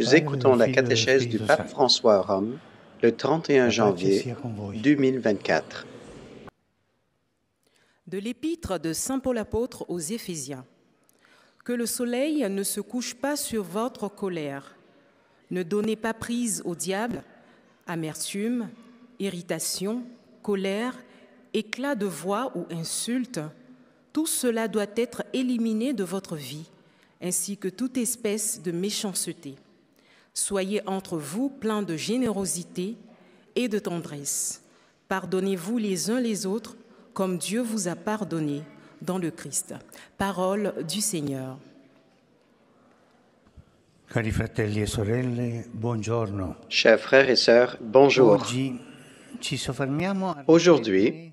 Nous écoutons la catéchèse du pape François à Rome le 31 janvier 2024. De l'épître de Saint Paul apôtre aux Éphésiens. Que le soleil ne se couche pas sur votre colère. Ne donnez pas prise au diable, amertume, irritation, colère, éclat de voix ou insulte. Tout cela doit être éliminé de votre vie, ainsi que toute espèce de méchanceté. Soyez entre vous pleins de générosité et de tendresse. Pardonnez-vous les uns les autres, comme Dieu vous a pardonné dans le Christ. Parole du Seigneur. Cari fratelli e sorelle, buongiorno. Chers frères et sœurs, bonjour. Aujourd'hui,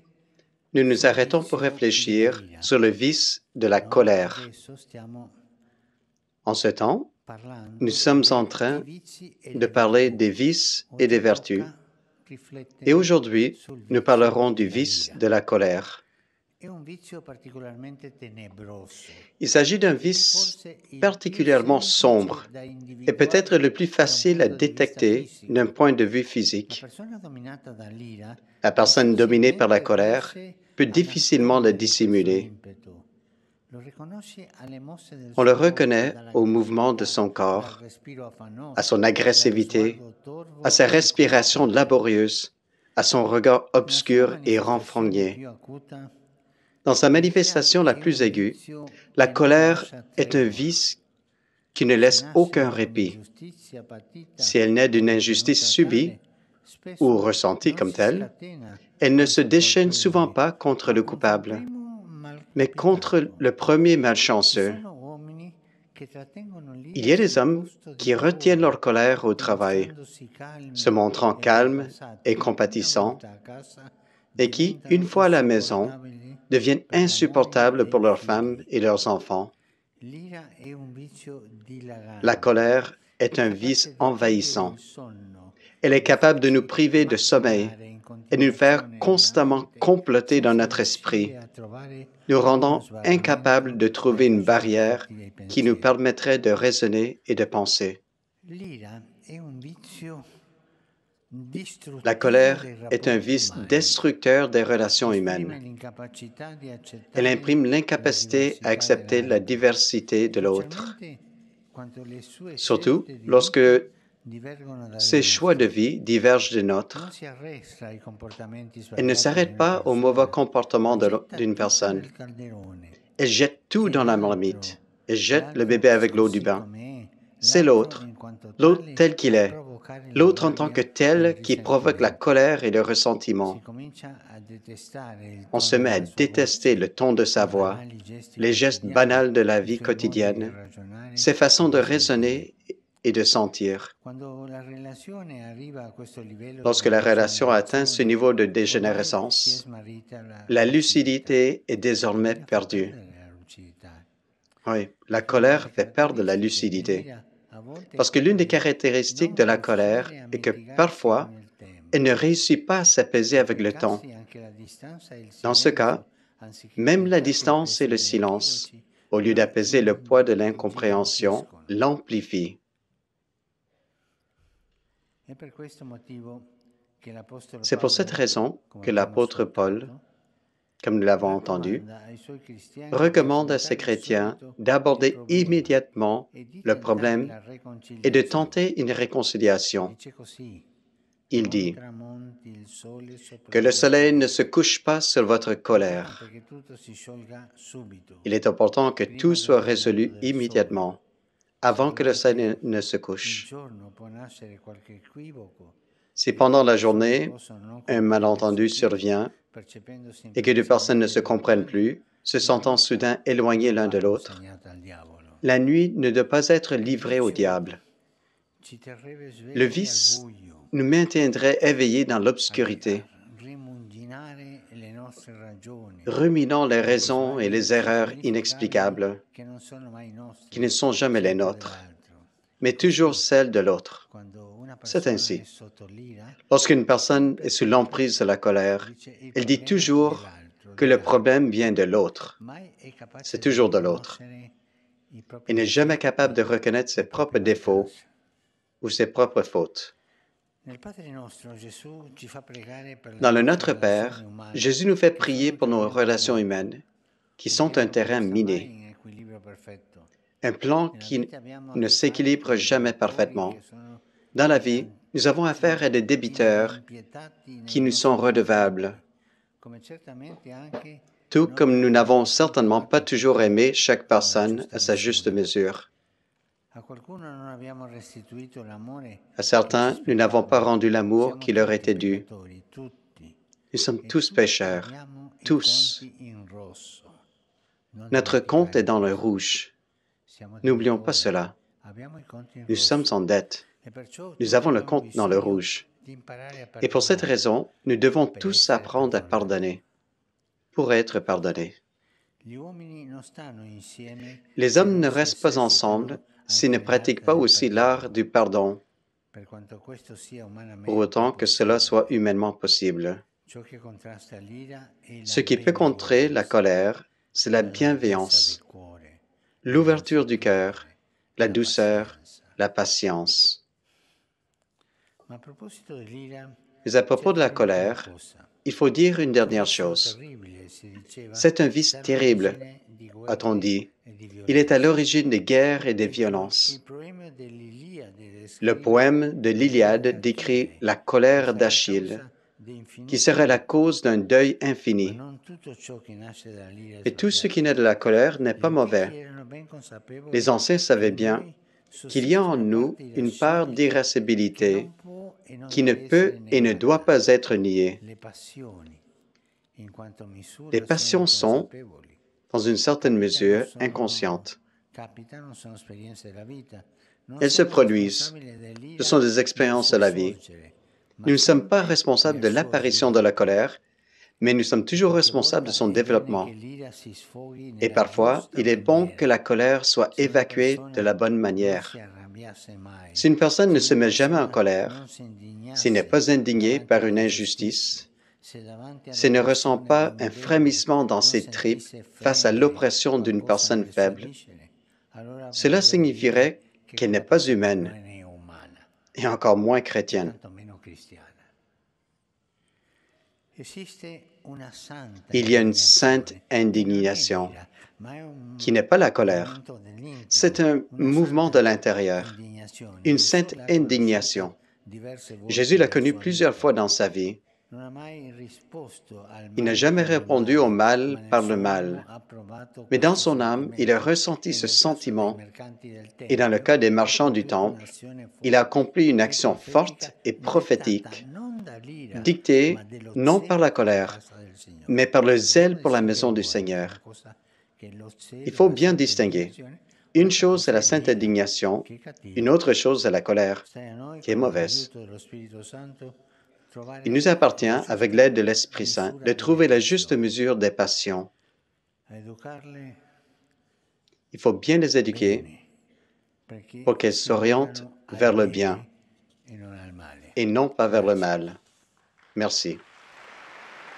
nous nous arrêtons pour réfléchir sur le vice de la colère. En ce temps, nous sommes en train de parler des vices et des vertus. Et aujourd'hui, nous parlerons du vice de la colère. Il s'agit d'un vice particulièrement sombre et peut-être le plus facile à détecter d'un point de vue physique. La personne dominée par la colère peut difficilement la dissimuler. On le reconnaît au mouvement de son corps, à son agressivité, à sa respiration laborieuse, à son regard obscur et renfrogné. Dans sa manifestation la plus aiguë, la colère est un vice qui ne laisse aucun répit. Si elle naît d'une injustice subie ou ressentie comme telle, elle ne se déchaîne souvent pas contre le coupable, mais contre le premier malchanceux. Il y a des hommes qui retiennent leur colère au travail, se montrant calmes et compatissants, et qui, une fois à la maison, deviennent insupportables pour leurs femmes et leurs enfants. La colère est un vice envahissant. Elle est capable de nous priver de sommeil et de nous faire constamment comploter dans notre esprit, nous rendant incapables de trouver une barrière qui nous permettrait de raisonner et de penser. La colère est un vice destructeur des relations humaines. Elle imprime l'incapacité à accepter la diversité de l'autre, surtout lorsque ses choix de vie divergent des nôtres. Elle ne s'arrête pas au mauvais comportement d'une personne. Elle jette tout dans la marmite. Elle jette le bébé avec l'eau du bain. C'est l'autre tel qu'il est, l'autre en tant que tel qui provoque la colère et le ressentiment. On se met à détester le ton de sa voix, les gestes banals de la vie quotidienne, ses façons de raisonner et de sentir. Lorsque la relation atteint ce niveau de dégénérescence, la lucidité est désormais perdue. Oui, la colère fait perdre la lucidité. Parce que l'une des caractéristiques de la colère est que parfois, elle ne réussit pas à s'apaiser avec le temps. Dans ce cas, même la distance et le silence, au lieu d'apaiser le poids de l'incompréhension, l'amplifient. C'est pour cette raison que l'apôtre Paul, comme nous l'avons entendu, recommande à ses chrétiens d'aborder immédiatement le problème et de tenter une réconciliation. Il dit « Que le soleil ne se couche pas sur votre colère. » Il est important que tout soit résolu immédiatement, avant que le soleil ne se couche. Si pendant la journée, un malentendu survient et que deux personnes ne se comprennent plus, se sentant soudain éloignées l'un de l'autre, la nuit ne doit pas être livrée au diable. Le vice nous maintiendrait éveillés dans l'obscurité, ruminant les raisons et les erreurs inexplicables qui ne sont jamais les nôtres, mais toujours celles de l'autre. C'est ainsi. Lorsqu'une personne est sous l'emprise de la colère, elle dit toujours que le problème vient de l'autre. C'est toujours de l'autre. Elle n'est jamais capable de reconnaître ses propres défauts ou ses propres fautes. Dans le Notre Père, Jésus nous fait prier pour nos relations humaines, qui sont un terrain miné, un plan qui ne s'équilibre jamais parfaitement. Dans la vie, nous avons affaire à des débiteurs qui nous sont redevables, tout comme nous n'avons certainement pas toujours aimé chaque personne à sa juste mesure. À certains, nous n'avons pas rendu l'amour qui leur était dû. Nous sommes tous pécheurs, tous. Notre compte est dans le rouge. N'oublions pas cela. Nous sommes en dette. Nous avons le compte dans le rouge. Et pour cette raison, nous devons tous apprendre à pardonner pour être pardonnés. Les hommes ne restent pas ensemble s'ils ne pratiquent pas aussi l'art du pardon, pour autant que cela soit humainement possible. Ce qui peut contrer la colère, c'est la bienveillance, l'ouverture du cœur, la douceur, la patience. Mais à propos de la colère, il faut dire une dernière chose. C'est un vice terrible, a-t-on dit. Il est à l'origine des guerres et des violences. Le poème de l'Iliade décrit la colère d'Achille, qui serait la cause d'un deuil infini. Et tout ce qui naît de la colère n'est pas mauvais. Les anciens savaient bien qu'il y a en nous une part d'irascibilité qui ne peut et ne doit pas être niée. Les passions sont, dans une certaine mesure, inconscientes. Elles se produisent. Ce sont des expériences de la vie. Nous ne sommes pas responsables de l'apparition de la colère, mais nous sommes toujours responsables de son développement. Et parfois, il est bon que la colère soit évacuée de la bonne manière. Si une personne ne se met jamais en colère, s'il n'est pas indigné par une injustice, s'il ne ressent pas un frémissement dans ses tripes face à l'oppression d'une personne faible, cela signifierait qu'elle n'est pas humaine et encore moins chrétienne. Il y a une sainte indignation qui n'est pas la colère. C'est un mouvement de l'intérieur, une sainte indignation. Jésus l'a connu plusieurs fois dans sa vie. Il n'a jamais répondu au mal par le mal, mais dans son âme, il a ressenti ce sentiment et dans le cas des marchands du temple, il a accompli une action forte et prophétique, dictée non par la colère, mais par le zèle pour la maison du Seigneur. Il faut bien distinguer. Une chose est la sainte indignation, une autre chose est la colère, qui est mauvaise. Il nous appartient, avec l'aide de l'Esprit Saint, de trouver la juste mesure des passions. Il faut bien les éduquer pour qu'elles s'orientent vers le bien et non pas vers le mal. Merci.